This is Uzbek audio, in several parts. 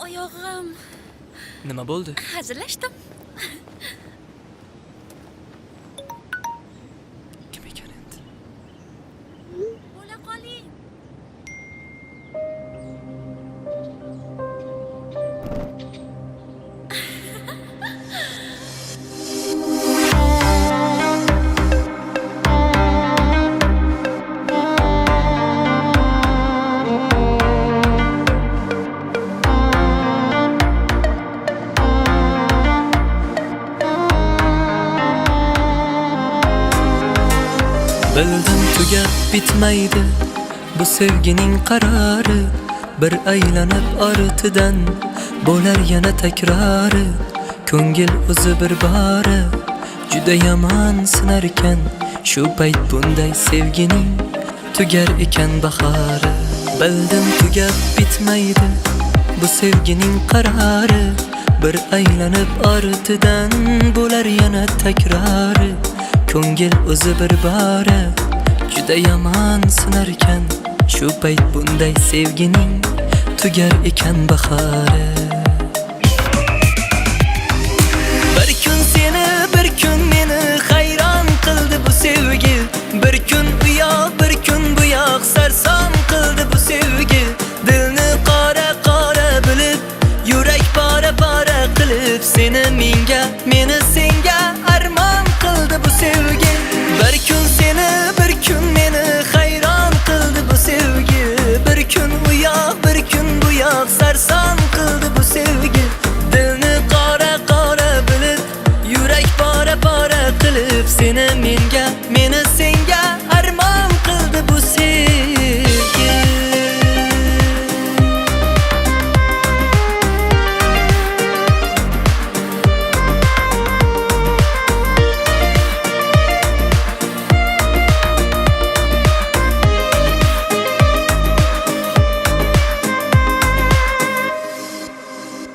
oyog'im. Nima bo'ldi? Hazillashdim. Kim ekan endi? Bo'la qoling. Bildim tugab bitmaydi bu sevgining qarori. Bir aylanib ortidan bo'lar yana takrori. Ko'ngil o'zi bir bora juda yomon sinarkan. Shu payt bunday sevgining tugar ekan bahori. Bildim tugab bitmaydi bu sevgining qarori. Bir aylanib ortidan bo'lar yana takrori. Ko'ngil o'zi bir bora juda yomon sinarkan. Shu payt bunday sevgining tugar ekan bahori. Bir kun seni, bir kun meni hayron qildi bu sevgi. Bir kun u yoq, bir kun bu yoq sarson qildi bu sevgi. Dilni qora qora bilib, yurak pora pora qilib, seni menga, meni senga armon qildi bu sevgi. Bir kun seni, bir kun meni hayron qildi bu sevgi. Bir kun u yoq, bir kun bu yoq sarson qildi bu sevgi. Dilni qora qora bilib, yurak pora pora qilib, seni menga, meni senga armon qildi bu sevgi.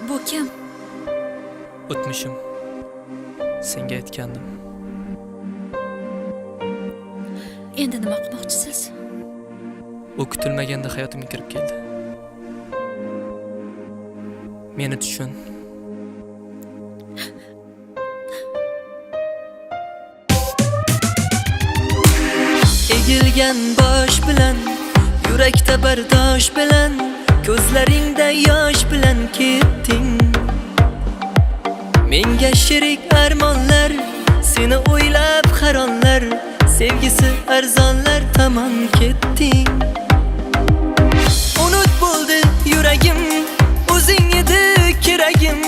Bu kim? O'tmishim. Senga aytgandim. Endi nima qilmoqchisiz? U kutilmaganda hayotimga kirib keldi. Meni tushun. Egilgan bosh bilan, yurakda bardosh bilan, ko'zlaringda yosh bilan ketding. Menga sherik armonlar, seni o'ylab haronlar, sevgisi arzonlar tomon ketding. Unut bo'ldi yuragim, o'zing edi keragim.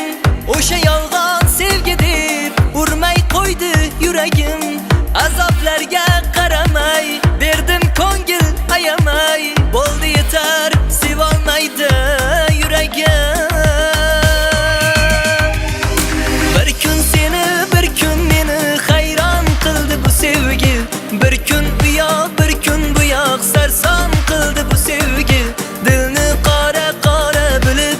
O'sha yolg'on sevgi deb urmay qo'ydi yuragim. Azoblarga qaramay berdim ko'ngil ayamay. Bo'ldi yetar, sevolmaydi yuragim. Bir kun seni, bir kun meni hayron qildi bu sevgi. Bir kun u yoq, bir kun bu yoq sarson qildi bu sevgi. Dilni qora qora bilib,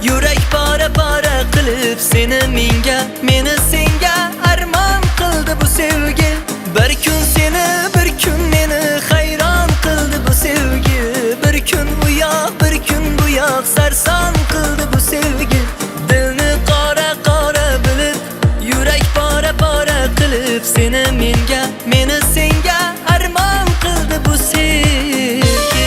yurak pora pora qilib, seni menga, meni senga armon qildi bu sevgi. Bir kun seni, bir kun meni hayron qildi bu sevgi. Bir kun u yoq, bir kun bu yoq sarson qildi bu sevgi. Dilni qora qora bilib, yurak pora pora qilib, seni menga, meni senga armon qildi bu sevgi.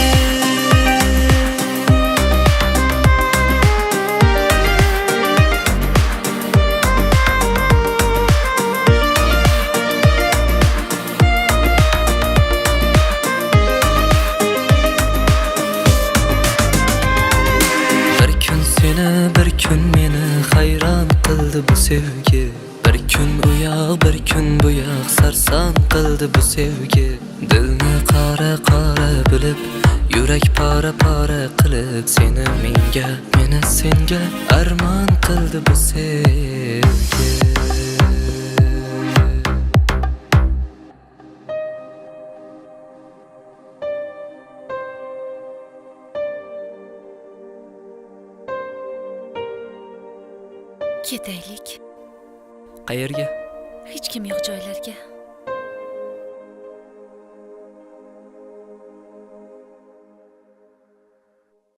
Bir kun seni, bir kun meni hayron qildi bu sevgi. Bir kun u yoq, bir kun bu yoq sarson qildi bu sevgi. Dilni qora qora bilib, yurak pora pora qilib, seni menga, meni senga armon qildi bu sevgi. Ketaylik. Qayerga? Hech kim yo'q joylarga.